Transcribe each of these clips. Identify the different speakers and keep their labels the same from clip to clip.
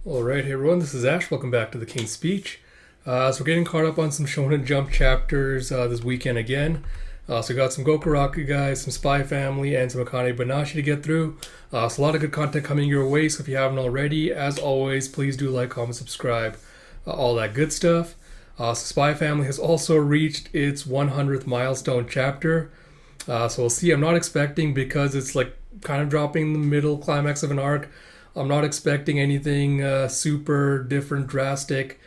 Speaker 1: Alright, hey everyone, this is Ash. Welcome back to the King's Speech. So we're getting caught up on some Shonen Jump chapters this weekend again. So we got some Gokuraku guys, some Spy Family, and some Akane Banashi to get through. So a lot of good content coming your way, so if you haven't already, as always, please do like, comment, subscribe, all that good stuff. So Spy Family has also reached its 100th milestone chapter. So we'll see. I'm not expecting, because it's like kind of dropping the middle climax of an arc, I'm not expecting anything super different, drastic,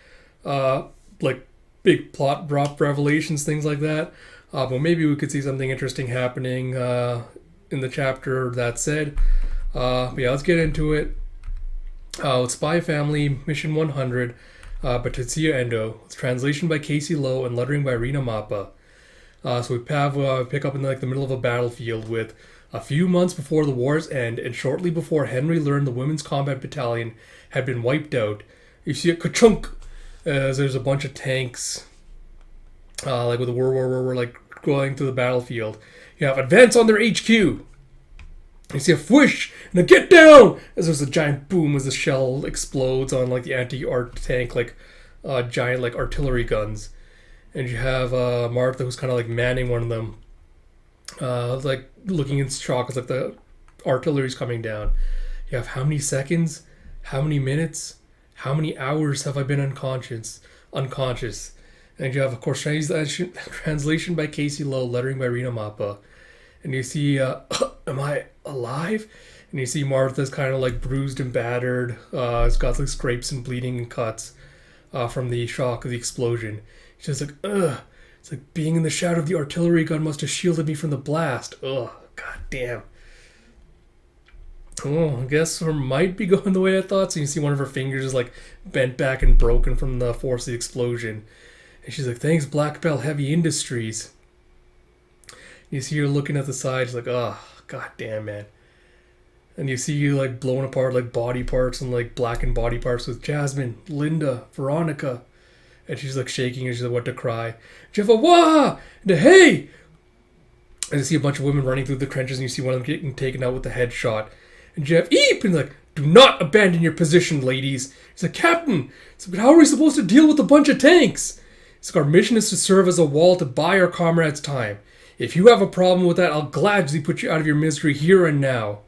Speaker 1: like big plot drop revelations, things like that. But maybe we could see something interesting happening in the chapter. That said, but yeah, let's get into it. With Spy Family, Mission 100, by Tetsuya Endo. It's translation by Casey Lowe and lettering by Rina Mappa. So we have pick up in like the middle of a battlefield with a few months before the war's end, and shortly before Henry learned the Women's Combat Battalion had been wiped out. You see a ka-chunk as there's a bunch of tanks, like with the war, like going through the battlefield. You have advance on their HQ. You see a whoosh and a get down as there's a giant boom as the shell explodes on like the anti-art tank, like giant like artillery guns. And you have Martha, who's kind of like manning one of them, like looking in shock as like the artillery's coming down. You have how many seconds, how many minutes, how many hours have I been unconscious? And you have, of course, translation by Casey Lowe, lettering by Rina Mappa. And you see, am I alive? And you see Martha's kind of like bruised and battered. It's got like scrapes and bleeding and cuts from the shock of the explosion. She's like, ugh. It's like being in the shadow of the artillery gun must have shielded me from the blast. Ugh, god damn. Oh, I guess her might be going the way I thought. So you see one of her fingers is like bent back and broken from the force of the explosion. And she's like, thanks, Blackbell Heavy Industries. You see her looking at the side. She's like, oh, god damn, man. And you see you like blown apart like body parts and like blackened body parts with Jasmine, Linda, Veronica. And she's like shaking and she's like, what to cry. Jeff, wah! And hey! And you see a bunch of women running through the trenches and you see one of them getting taken out with the headshot. And Jeff, eep! And like, do not abandon your position, ladies. He's like, Captain! He's like, but how are we supposed to deal with a bunch of tanks? He's like, our mission is to serve as a wall to buy our comrades time. If you have a problem with that, I'll gladly put you out of your misery here and now.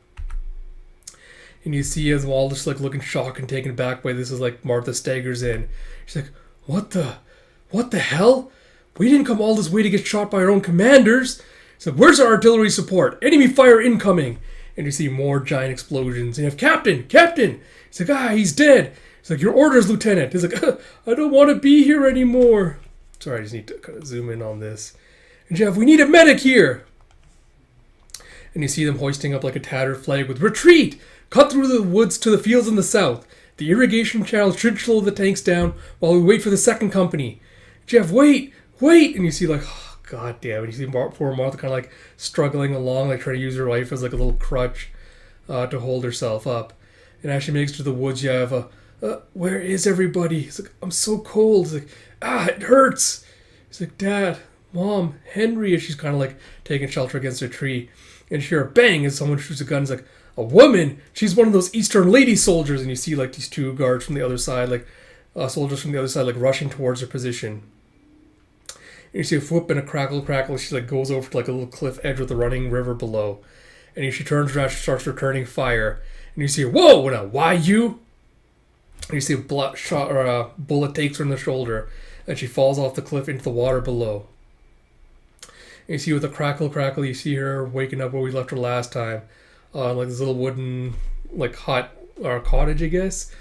Speaker 1: And you see as all just like looking shocked and taken aback by this is like Martha staggers in. She's like, What the hell? We didn't come all this way to get shot by our own commanders. So where's our artillery support? Enemy fire incoming. And you see more giant explosions. And you have Captain. He's like, he's dead. He's like, your orders, Lieutenant. He's like, I don't want to be here anymore. Sorry, I just need to kind of zoom in on this. And Jeff, we need a medic here. And you see them hoisting up like a tattered flag with retreat. Cut through the woods to the fields in the south. The irrigation channel should slow the tanks down while we wait for the second company. Jeff, wait! And you see like, oh, god damn it. You see poor Martha kind of like struggling along, like trying to use her life as like a little crutch to hold herself up. And as she makes it to the woods, you have where is everybody? He's like, I'm so cold. He's like, it hurts. He's like, Dad, Mom, Henry. And she's kind of like taking shelter against a tree. And she hears a bang as someone shoots a gun. He's like, a woman? She's one of those Eastern lady soldiers. And you see like these two guards from the other side, like soldiers from the other side, like rushing towards her position. And you see a whoop and a crackle. She like goes over to like a little cliff edge with a running river below. And she turns around, she starts returning fire. And you see, whoa, now why you? And you see a bullet takes her in the shoulder. And she falls off the cliff into the water below. And you see with a crackle, you see her waking up where we left her last time. Like this little wooden like hut or cottage, I guess,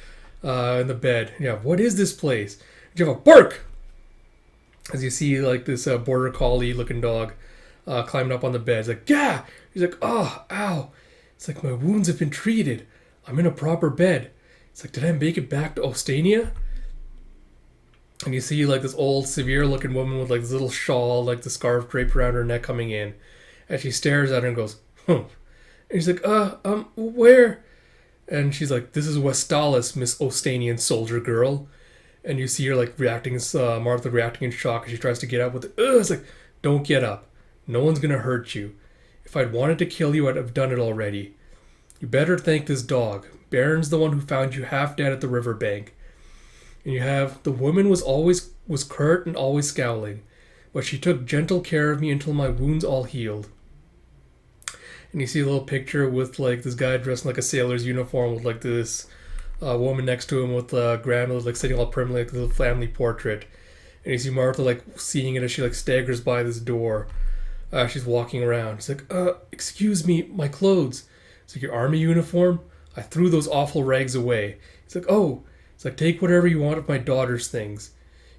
Speaker 1: in the bed. Yeah, what is this place? You have a bark as you see like this border collie looking dog climbing up on the bed. He's like, yeah. He's like, oh, ow. It's like my wounds have been treated. I'm in a proper bed. It's like, did I make it back to Ostania? And you see like this old, severe looking woman with like this little shawl, like the scarf draped around her neck coming in. And she stares at her and goes, And he's like, where? And she's like, this is Westalis, Miss Ostanian soldier girl. And you see her like reacting, Martha reacting in shock as she tries to get up with it. It's like, don't get up. No one's gonna hurt you. If I'd wanted to kill you, I'd have done it already. You better thank this dog. Baron's the one who found you half dead at the riverbank. And you have, the woman was curt and always scowling, but she took gentle care of me until my wounds all healed. And you see a little picture with like this guy dressed in like a sailor's uniform with like this woman next to him with grandmother like sitting all primly like a little family portrait. And you see Martha like seeing it as she like staggers by this door. She's walking around. She's like, excuse me, my clothes. It's like, your army uniform? I threw those awful rags away. He's like, oh. It's like, take whatever you want of my daughter's things.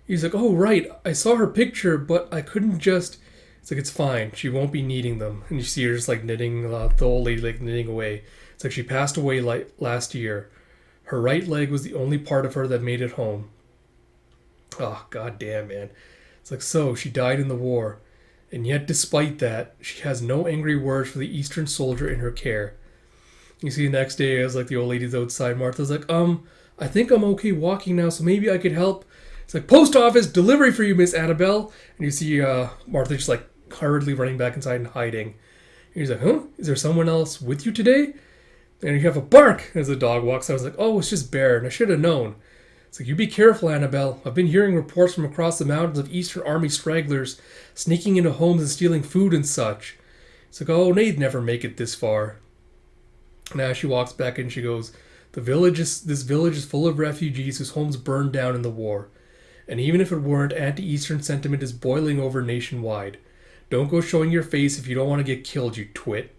Speaker 1: He's like, oh, right. I saw her picture, but I couldn't just... It's like, it's fine. She won't be needing them. And you see her just like knitting, the old lady like knitting away. It's like, she passed away like last year. Her right leg was the only part of her that made it home. Oh, god damn, man. It's like, so, she died in the war. And yet, despite that, she has no angry words for the Eastern soldier in her care. You see, the next day, as like the old lady's outside, Martha's like, I think I'm okay walking now, so maybe I could help. It's like, post office, delivery for you, Miss Annabelle. And you see Martha just like hurriedly running back inside and hiding. And he's like, huh? Is there someone else with you today? And you have a bark as the dog walks out. I was like, oh, it's just Baron. I should have known. It's like, you be careful, Annabelle. I've been hearing reports from across the mountains of Eastern Army stragglers sneaking into homes and stealing food and such. It's like, oh, they'd never make it this far. Now she walks back in, she goes, this village is full of refugees whose homes burned down in the war. And even if it weren't, anti-Eastern sentiment is boiling over nationwide. Don't go showing your face if you don't want to get killed, you twit.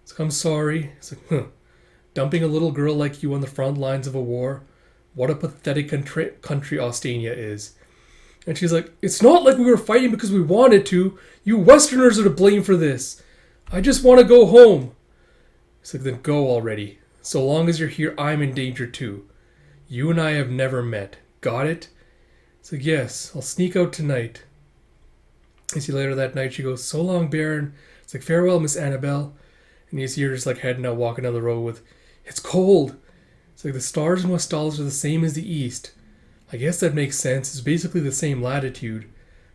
Speaker 1: It's like, I'm sorry. It's like, huh. Dumping a little girl like you on the front lines of a war? What a pathetic country Ostania is. And she's like, it's not like we were fighting because we wanted to. You Westerners are to blame for this. I just want to go home. It's like, then go already. So long as you're here, I'm in danger too. You and I have never met. Got it? It's like, yes, I'll sneak out tonight. You see later that night, she goes, so long, Baron. It's like, farewell, Miss Annabelle. And you see her just like heading out, walking down the road with, it's cold. It's like, the stars in Westalis are the same as the east. I guess that makes sense. It's basically the same latitude.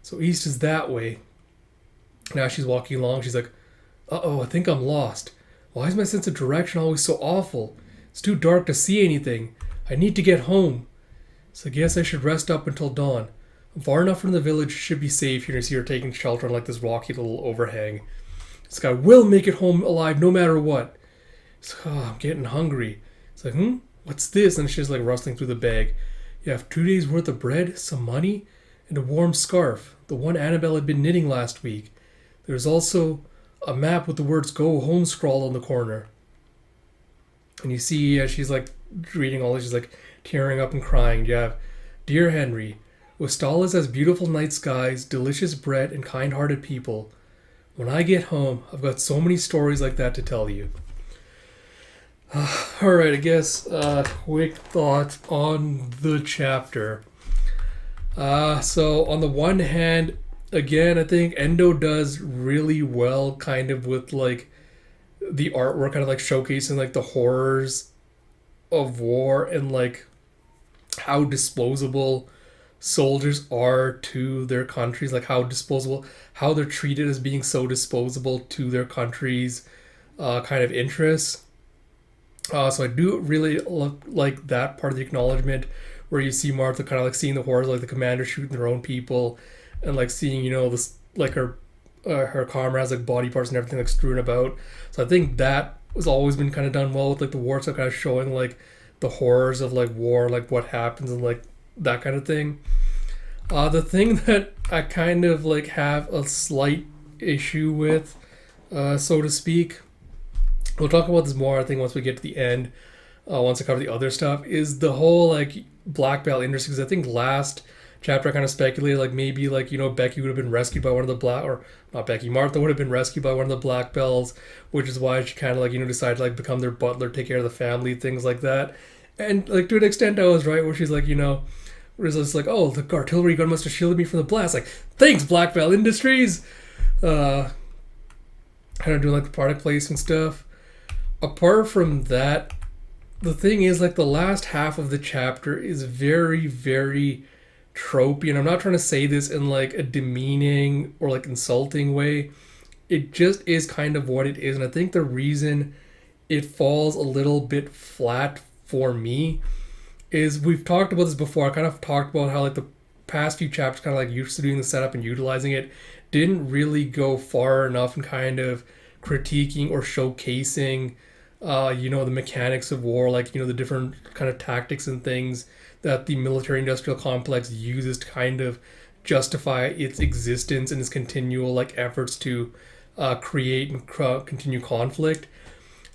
Speaker 1: So east is that way. Now she's walking along. She's like, uh-oh, I think I'm lost. Why is my sense of direction always so awful? It's too dark to see anything. I need to get home. So I guess I should rest up until dawn. I'm far enough from the village, should be safe. You're going to see her taking shelter on like this rocky little overhang. This guy will make it home alive no matter what. It's like, oh, I'm getting hungry. It's like, what's this? And she's like rustling through the bag. You have 2 days worth of bread, some money, and a warm scarf. The one Annabelle had been knitting last week. There's also a map with the words "Go Home" scrawled on the corner. And you see, she's like reading all this, she's like tearing up and crying. You have, Dear Henry, Westalis has beautiful night skies, delicious bread, and kind-hearted people. When I get home, I've got so many stories like that to tell you. Alright, I guess quick thoughts on the chapter. So on the one hand, again, I think Endo does really well kind of with like the artwork kind of like showcasing like the horrors of war and like how disposable soldiers are to their countries, like how they're treated as being so disposable to their country's kind of interests. So I do really like that part of the acknowledgement where you see Martha kind of like seeing the horrors, like the commander shooting their own people, and like seeing, this like her comrades like body parts and everything like strewn about. So I think that has always been kind of done well with like the war stuff, kind of showing like the horrors of like war, like what happens and like that kind of thing. The thing that I kind of like have a slight issue with, so to speak, we'll talk about this more I think once we get to the end, once I cover the other stuff, is the whole like Blackbell industry. Because I think last chapter I kind of speculated like maybe like Becky would have been rescued by one of the Martha would have been rescued by one of the Blackbells, which is why she kind of like decided to like become their butler, take care of the family, things like that. And like to an extent I was right, where she's like where it's just like, oh, the artillery gun must have shielded me from the blast. Like, thanks, Blackbell Industries. Kind of doing like the product placement stuff. Apart from that, the thing is like the last half of the chapter is very, very tropey, and I'm not trying to say this in like a demeaning or like insulting way. It just is kind of what it is, and I think the reason it falls a little bit flat for me is, we've talked about this before. I kind of talked about how like the past few chapters kind of like used to doing the setup and utilizing it didn't really go far enough in kind of critiquing or showcasing the mechanics of war, like the different kind of tactics and things that the military industrial complex uses to kind of justify its existence and its continual like efforts to create and continue conflict.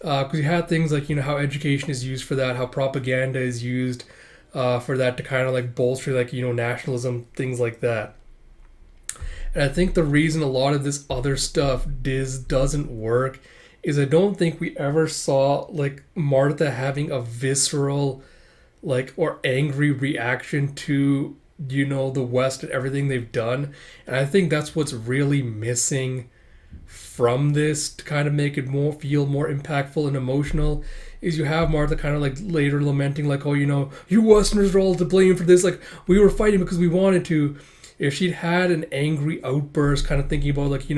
Speaker 1: Because you had things like how education is used for that, how propaganda is used for that to kind of like bolster like nationalism, things like that. And I think the reason a lot of this other stuff doesn't work is I don't think we ever saw like Martha having a visceral like or angry reaction to the West and everything they've done. And I think that's what's really missing from this to kind of make it feel more impactful and emotional, is you have Martha kind of like later lamenting like, oh, you Westerners are all to blame for this, like we were fighting because we wanted to. If she'd had an angry outburst kind of thinking about like,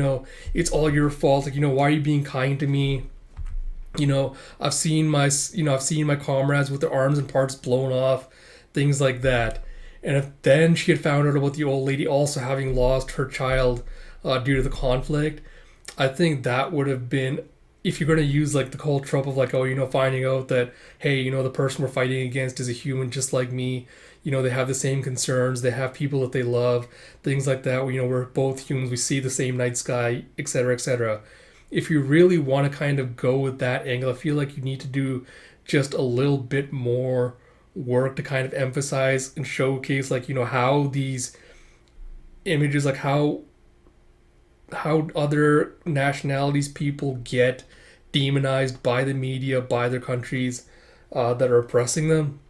Speaker 1: it's all your fault, like, why are you being kind to me? I've seen my comrades with their arms and parts blown off, things like that. And if then she had found out about the old lady also having lost her child due to the conflict, I think that would have been, if you're going to use like the whole trope of like, oh, finding out that, hey, the person we're fighting against is a human just like me, they have the same concerns, they have people that they love, things like that. We're both humans, we see the same night sky, etc., etc. If you really want to kind of go with that angle, I feel like you need to do just a little bit more work to kind of emphasize and showcase like, how these images, like how other nationalities people get demonized by the media, by their countries that are oppressing them.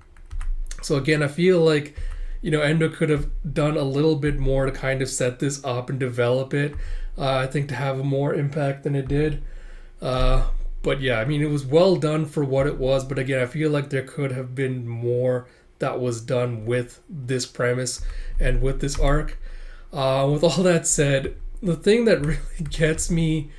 Speaker 1: So again, I feel like Endo could have done a little bit more to kind of set this up and develop it, I think, to have a more impact than it did. But yeah, I mean, it was well done for what it was, but again, I feel like there could have been more that was done with this premise and with this arc. With all that said, the thing that really gets me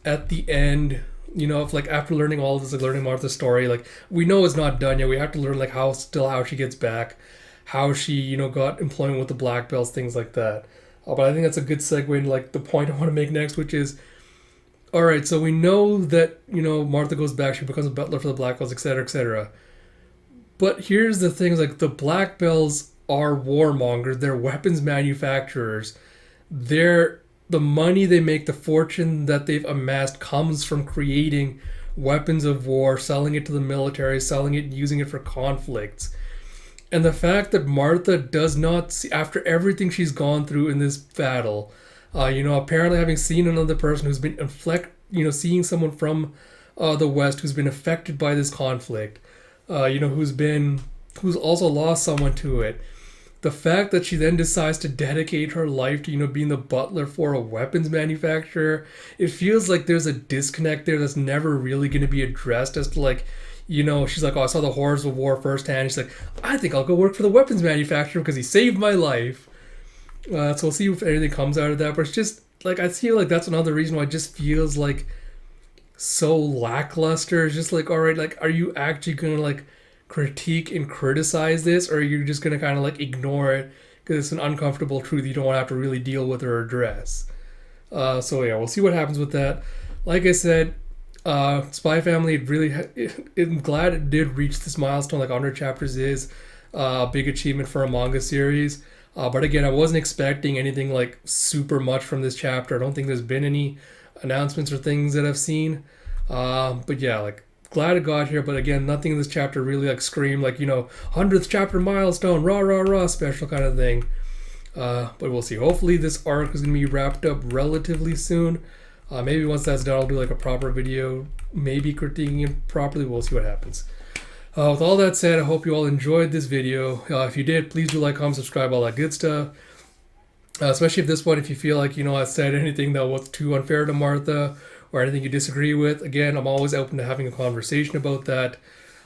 Speaker 1: at the end, if like after learning all this, like learning Martha's story, like we know it's not done yet. We have to learn like how she gets back, how she got employment with the Blackbells, things like that. But I think that's a good segue into like the point I want to make next, which is, all right, so we know that Martha goes back, she becomes a butler for the Blackbells, etc., etc. But here's the thing: like the Blackbells are warmongers, they're weapons manufacturers. The money they make, the fortune that they've amassed, comes from creating weapons of war, selling it to the military, selling it, using it for conflicts. And the fact that Martha does not see, after everything she's gone through in this battle, apparently having seen another person who's been seeing someone from the West who's been affected by this conflict, who's also lost someone to it. The fact that she then decides to dedicate her life to, being the butler for a weapons manufacturer, it feels like there's a disconnect there that's never really going to be addressed as to like, she's like, oh, I saw the horrors of war firsthand. She's like, I think I'll go work for the weapons manufacturer because he saved my life. So we'll see if anything comes out of that. But it's just like, I feel like that's another reason why it just feels like so lackluster. It's just like, all right, like, are you actually going to like critique and criticize this, or are you just going to kind of like ignore it because it's an uncomfortable truth you don't want to have to really deal with or address? So yeah, we'll see what happens with that. Like I said, Spy Family I'm glad it did reach this milestone. Like 100 chapters is a big achievement for a manga series. But again, I wasn't expecting anything like super much from this chapter. I don't think there's been any announcements or things that I've seen. But yeah, like glad it got here. But again, nothing in this chapter really like screamed like 100th chapter milestone, rah rah rah special kind of thing. But we'll see. Hopefully this arc is gonna be wrapped up relatively soon. Maybe once that's done, I'll do like a proper video, maybe critiquing it properly. We'll see what happens. With all that said, I hope you all enjoyed this video. If you did, please do like, comment, subscribe, all that good stuff. Especially if this one, if you feel like, I said anything that was too unfair to Martha or anything you disagree with. Again, I'm always open to having a conversation about that.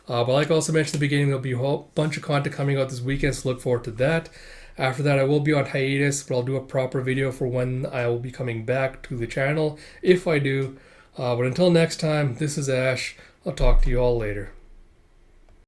Speaker 1: But like I also mentioned at the beginning, there'll be a whole bunch of content coming out this weekend, so look forward to that. After that, I will be on hiatus, but I'll do a proper video for when I will be coming back to the channel, if I do. But until next time, this is Ash. I'll talk to you all later.